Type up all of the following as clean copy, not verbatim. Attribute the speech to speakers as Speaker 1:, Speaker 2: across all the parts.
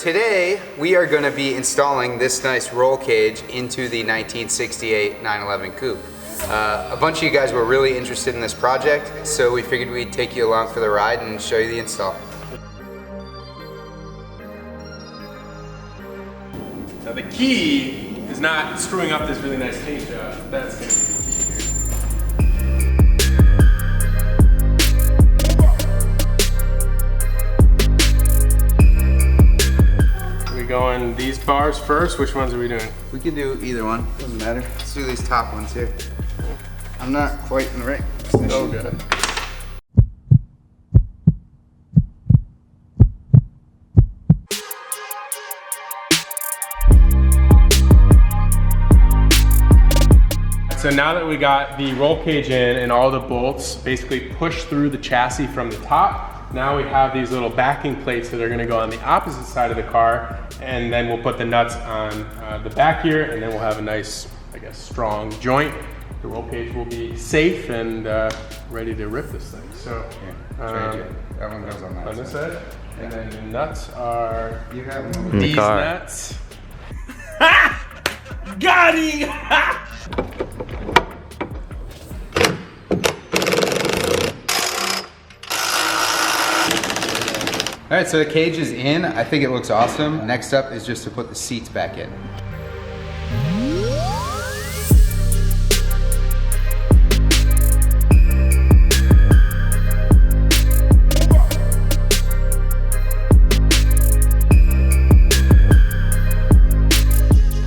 Speaker 1: today we are going to be installing this nice roll cage into the 1968 911 Coupe. A bunch of you guys were really interested in this project, so we figured we'd take you along for the ride and show you the install.
Speaker 2: Now the key is not screwing up this really nice cage job. That's going to be going these bars first. Which ones are we doing?
Speaker 1: We can do either one, doesn't matter. Let's do these top ones here. I'm not quite in the right position.
Speaker 2: Oh, good. So now that we got the roll cage in and all the bolts basically pushed through the chassis from the top, now we have these little backing plates that are going to go on the opposite side of the car, and then we'll put the nuts on the back here, and then we'll have a nice, I guess, strong joint. The roll cage will be safe and ready to rip this thing. So
Speaker 1: that one goes on
Speaker 2: this side. And then the nuts are
Speaker 1: you have them
Speaker 2: these nuts. Got it!
Speaker 1: All right, so the cage is in. I think it looks awesome. Next up is just to put the seats back in.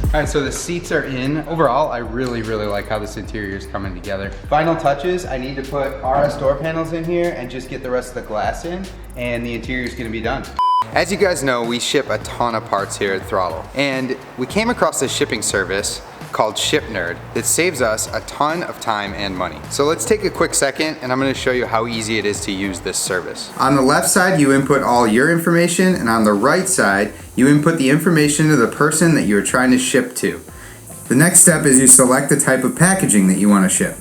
Speaker 1: All right, so the seats are in. Overall, I really like how this interior is coming together. Final touches, I need to put RS door panels in here and just get the rest of the glass in, and the interior is gonna be done. As you guys know, we ship a ton of parts here at Throttle, and we came across this shipping service called ShipNerd that saves us a ton of time and money. So let's take a quick second and I'm gonna show you how easy it is to use this service. On the left side, you input all your information, and on the right side, you input the information of the person that you're trying to ship to. The next step is you select the type of packaging that you wanna ship.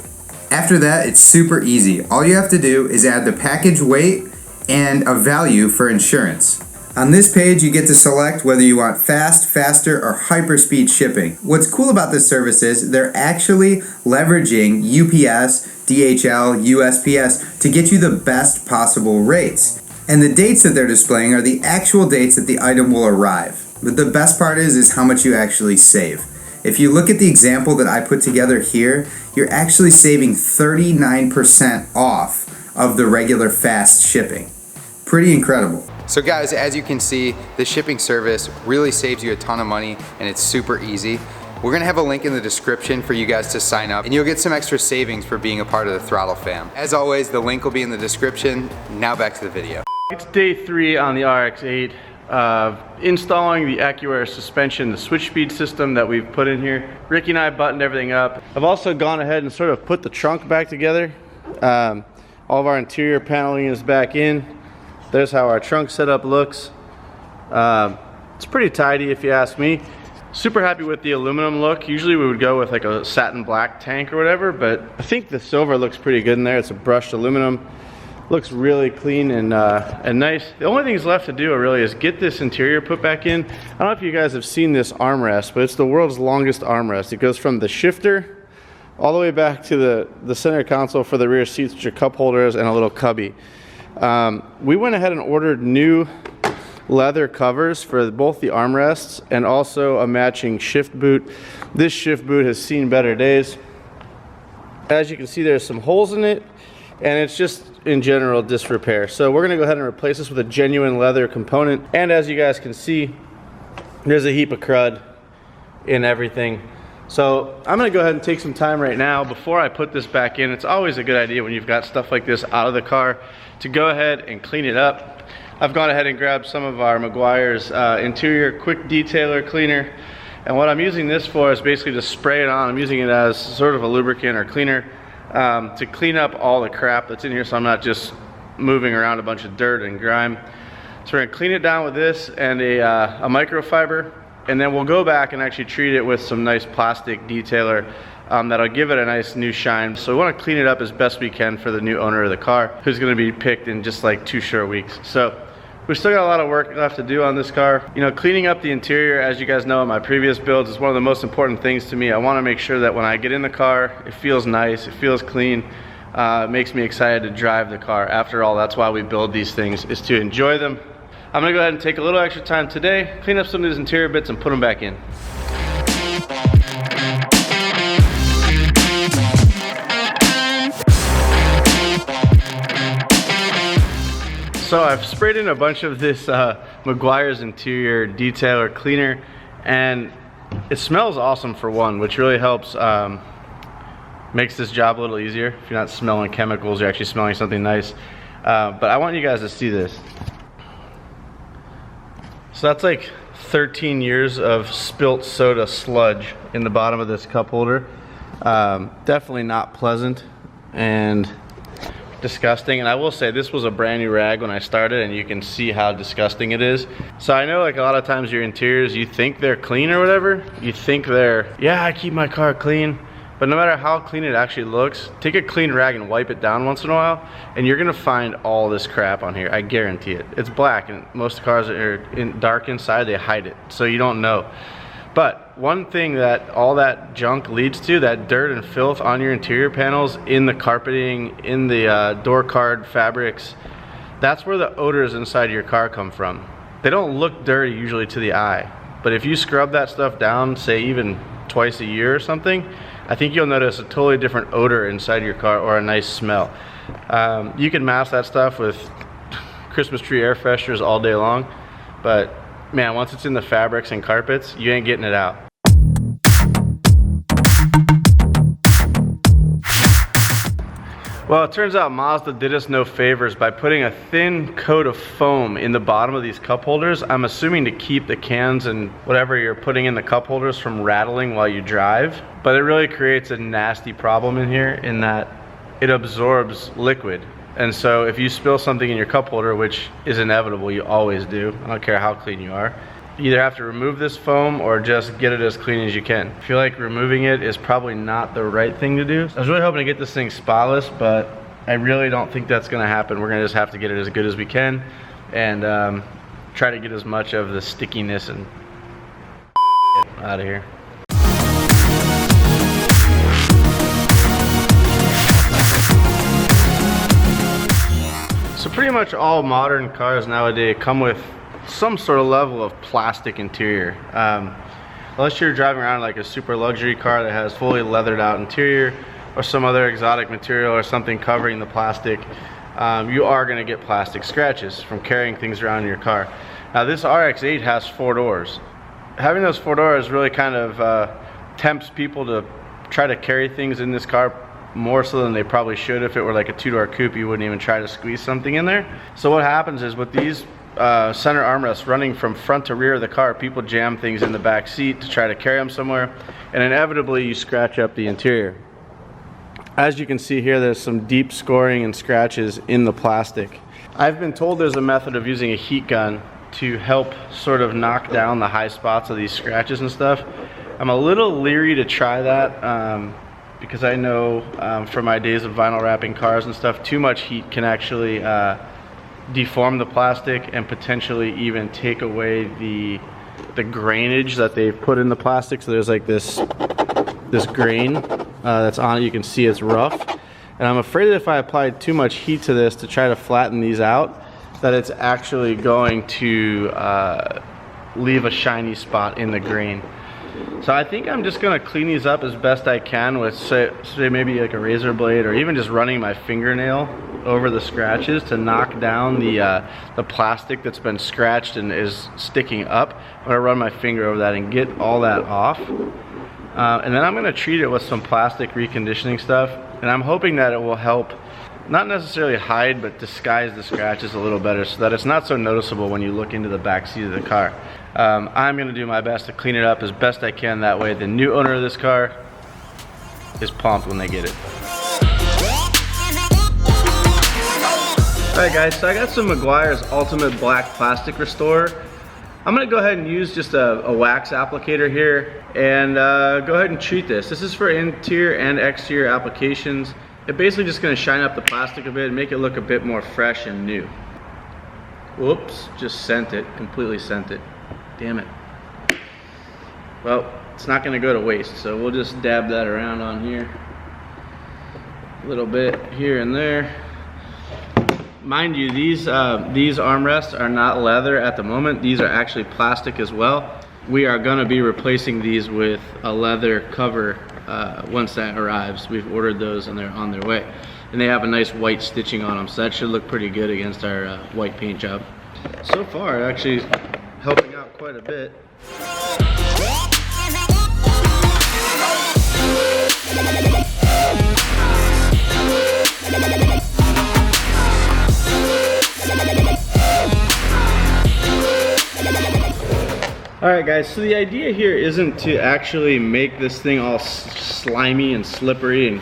Speaker 1: After that, it's super easy. All you have to do is add the package weight and a value for insurance. On this page, you get to select whether you want fast, faster, or hyperspeed shipping. What's cool about this service is they're actually leveraging UPS, DHL, USPS to get you the best possible rates. And the dates that they're displaying are the actual dates that the item will arrive. But the best part is how much you actually save. If you look at the example that I put together here, you're actually saving 39% off of the regular fast shipping. Pretty incredible. So guys, as you can see, the shipping service really saves you a ton of money and it's super easy. We're gonna have a link in the description for you guys to sign up, and you'll get some extra savings for being a part of the Throttle fam. As always, the link will be in the description. Now back to the video.
Speaker 3: It's day 3 on the RX-8 of installing the AccuAir suspension, the switch speed system that we've put in here. Ricky and I buttoned everything up. I've also gone ahead and sort of put the trunk back together. All of our interior paneling is back in. There's how our trunk setup looks. It's pretty tidy if you ask me. Super happy with the aluminum look. Usually we would go with like a satin black tank or whatever, but I think the silver looks pretty good in there. It's a brushed aluminum. Looks really clean and nice. The only thing that's left to do really is get this interior put back in. I don't know if you guys have seen this armrest, but it's the world's longest armrest. It goes from the shifter all the way back to the center console for the rear seats, which are cup holders and a little cubby. We went ahead and ordered new leather covers for both the armrests and also a matching shift boot. This shift boot has seen better days. As you can see, there's some holes in it, and it's just in general disrepair. So we're gonna go ahead and replace this with a genuine leather component. And as you guys can see, there's a heap of crud in everything. So I'm gonna go ahead and take some time right now before I put this back in. It's always a good idea when you've got stuff like this out of the car to go ahead and clean it up. I've gone ahead and grabbed some of our Meguiar's interior quick detailer cleaner. And what I'm using this for is basically to spray it on. I'm using it as sort of a lubricant or cleaner to clean up all the crap that's in here, so I'm not just moving around a bunch of dirt and grime. So we're gonna clean it down with this and a microfiber, and then we'll go back and actually treat it with some nice plastic detailer that'll give it a nice new shine. So we want to clean it up as best we can for the new owner of the car, who's going to be picked in just like 2 short weeks. So We've still got a lot of work left to do on this car. You know, cleaning up the interior, as you guys know in my previous builds, is one of the most important things to me. I want to make sure that when I get in the car, it feels nice, it feels clean. It makes me excited to drive the car. After all, that's why we build these things, is to enjoy them. I'm gonna go ahead and take a little extra time today, clean up some of these interior bits and put them back in. So I've sprayed in a bunch of this Meguiar's interior detailer cleaner, and it smells awesome for one, which really helps, makes this job a little easier. If you're not smelling chemicals, you're actually smelling something nice. But I want you guys to see this. So that's like 13 years of spilt soda sludge in the bottom of this cup holder. Definitely not pleasant and disgusting. And I will say this was a brand new rag when I started, and you can see how disgusting it is. So I know, like, a lot of times your interiors, you think they're clean or whatever. You think they're, yeah, I keep my car clean. But no matter how clean it actually looks, take a clean rag and wipe it down once in a while, and you're gonna find all this crap on here. I guarantee it. It's black, and most cars are dark inside, they hide it, so you don't know. But one thing that all that junk leads to, that dirt and filth on your interior panels, in the carpeting, in the door card fabrics, that's where the odors inside your car come from. They don't look dirty usually to the eye, but if you scrub that stuff down, say even twice a year or something, I think you'll notice a totally different odor inside your car, or a nice smell. You can mask that stuff with Christmas tree air fresheners all day long, but man, once it's in the fabrics and carpets, you ain't getting it out. Well, it turns out Mazda did us no favors by putting a thin coat of foam in the bottom of these cup holders. I'm assuming to keep the cans and whatever you're putting in the cup holders from rattling while you drive. But it really creates a nasty problem in here, in that it absorbs liquid. And so if you spill something in your cup holder, which is inevitable, you always do, I don't care how clean you are, you either have to remove this foam or just get it as clean as you can. I feel like removing it is probably not the right thing to do. I was really hoping to get this thing spotless, but I really don't think that's gonna happen. We're gonna just have to get it as good as we can, and try to get as much of the stickiness and out of here. So pretty much all modern cars nowadays come with some sort of level of plastic interior. Unless you're driving around like a super luxury car that has fully leathered out interior, or some other exotic material or something covering the plastic, you are going to get plastic scratches from carrying things around in your car. Now this RX-8 has 4 doors. Having those 4 doors really kind of tempts people to try to carry things in this car more so than they probably should. If it were like a 2-door coupe, you wouldn't even try to squeeze something in there. So what happens is, with these center armrests running from front to rear of the car, people jam things in the back seat to try to carry them somewhere, and inevitably you scratch up the interior. As you can see here, there's some deep scoring and scratches in the plastic. I've been told there's a method of using a heat gun to help sort of knock down the high spots of these scratches and stuff. I'm a little leery to try that, because I know from my days of vinyl wrapping cars and stuff, too much heat can actually deform the plastic and potentially even take away the grainage that they've put in the plastic. So there's like this grain that's on it. You can see it's rough, and I'm afraid that if I apply too much heat to this to try to flatten these out, that it's actually going to leave a shiny spot in the grain. So I think I'm just gonna clean these up as best I can with say maybe like a razor blade, or even just running my fingernail over the scratches to knock down the plastic that's been scratched and is sticking up. I'm gonna run my finger over that and get all that off. And then I'm gonna treat it with some plastic reconditioning stuff, and I'm hoping that it will help not necessarily hide, but disguise the scratches a little better, so that it's not so noticeable when you look into the back seat of the car. I'm gonna do my best to clean it up as best I can. That way the new owner of this car is pumped when they get it. Alright guys, so I got some Meguiar's Ultimate Black Plastic Restorer. I'm gonna go ahead and use just a wax applicator here and go ahead and treat this. This is for interior and exterior applications. It's basically just gonna shine up the plastic a bit and make it look a bit more fresh and new. Whoops, just sent it, completely sent it. Damn it. Well, it's not gonna go to waste, so we'll just dab that around on here. A little bit here and there. Mind you, these armrests are not leather at the moment. These are actually plastic as well. We are gonna be replacing these with a leather cover once that arrives. We've ordered those and they're on their way. And they have a nice white stitching on them, so that should look pretty good against our white paint job. So far, actually helping out quite a bit. Alright guys, so the idea here isn't to actually make this thing all slimy and slippery and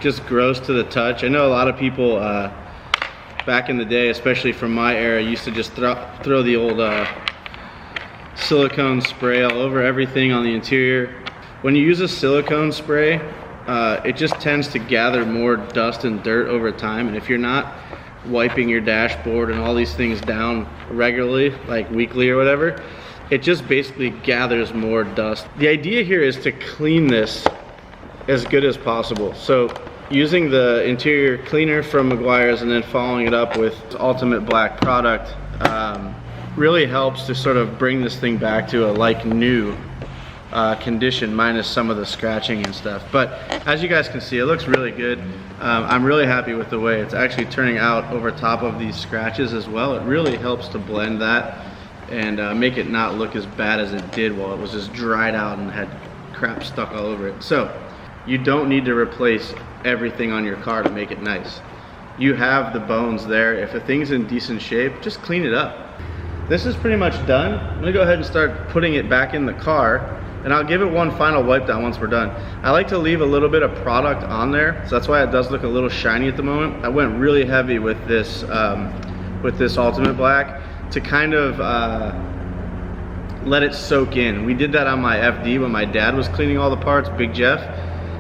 Speaker 3: just gross to the touch. I know a lot of people back in the day, especially from my era, used to just throw the old silicone spray all over everything on the interior. When you use a silicone spray, it just tends to gather more dust and dirt over time, and if you're not wiping your dashboard and all these things down regularly, like weekly or whatever, it just basically gathers more dust. The idea here is to clean this as good as possible. So using the interior cleaner from Meguiar's and then following it up with Ultimate Black product really helps to sort of bring this thing back to a like new condition, minus some of the scratching and stuff. But as you guys can see, it looks really good. I'm really happy with the way it's actually turning out over top of these scratches as well. It really helps to blend that and make it not look as bad as it did while it was just dried out and had crap stuck all over it. So you don't need to replace everything on your car to make it nice. You have the bones there. If a thing's in decent shape, just clean it up. This is pretty much done. I'm gonna go ahead and start putting it back in the car, and I'll give it one final wipe down once we're done. I like to leave a little bit of product on there, so that's why it does look a little shiny at the moment. I went really heavy with this Ultimate Black to kind of let it soak in. We did that on my FD when my dad was cleaning all the parts, Big Jeff.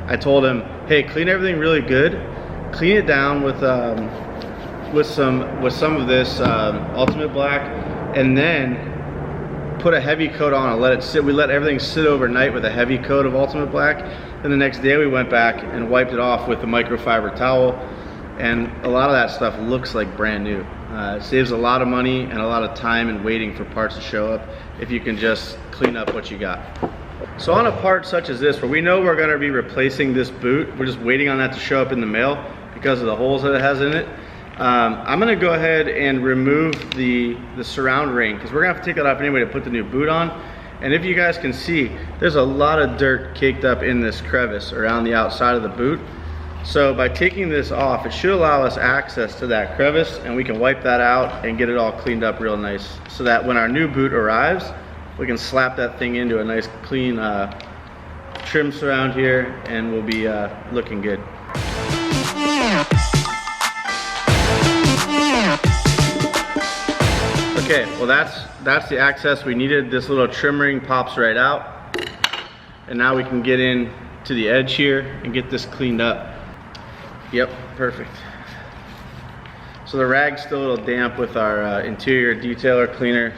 Speaker 3: I told him, hey, clean everything really good, clean it down with some of this Ultimate Black, and then put a heavy coat on and let it sit. We let everything sit overnight with a heavy coat of Ultimate Black. Then the next day we went back and wiped it off with a microfiber towel, and a lot of that stuff looks like brand new. It saves a lot of money and a lot of time and waiting for parts to show up if you can just clean up what you got. So on a part such as this, where we know we're going to be replacing this boot, we're just waiting on that to show up in the mail because of the holes that it has in it. I'm going to go ahead and remove the surround ring, because we're going to have to take that off anyway to put the new boot on. And if you guys can see, there's a lot of dirt caked up in this crevice around the outside of the boot. So by taking this off, it should allow us access to that crevice, and we can wipe that out and get it all cleaned up real nice, so that when our new boot arrives, we can slap that thing into a nice clean trim surround here, and we'll be looking good. Okay, well that's the access we needed. This little trim ring pops right out, and now we can get in to the edge here and get this cleaned up. Yep, perfect. So the rag's still a little damp with our interior detailer cleaner,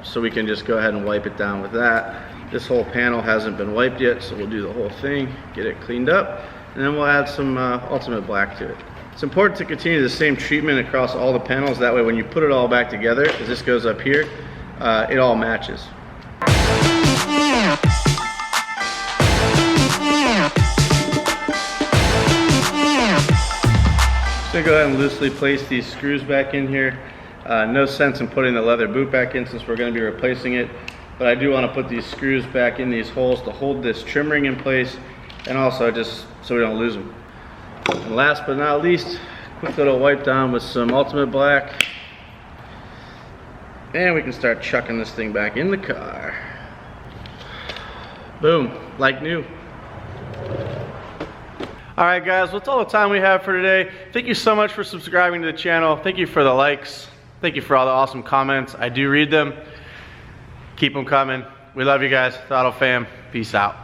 Speaker 3: so we can just go ahead and wipe it down with that. This whole panel hasn't been wiped yet, so we'll do the whole thing, get it cleaned up, and then we'll add some Ultimate Black to it. It's important to continue the same treatment across all the panels. That way when you put it all back together, as this goes up here, it all matches. So go ahead and loosely place these screws back in here. No sense in putting the leather boot back in since we're going to be replacing it, but I do want to put these screws back in these holes to hold this trim ring in place, and also just so we don't lose them. And last but not least, quick little wipe down with some Ultimate Black, and we can start chucking this thing back in the car. Boom, like new. Alright guys, well, that's all the time we have for today. Thank you so much for subscribing to the channel. Thank you for the likes. Thank you for all the awesome comments. I do read them. Keep them coming. We love you guys. Throttle fam. Peace out.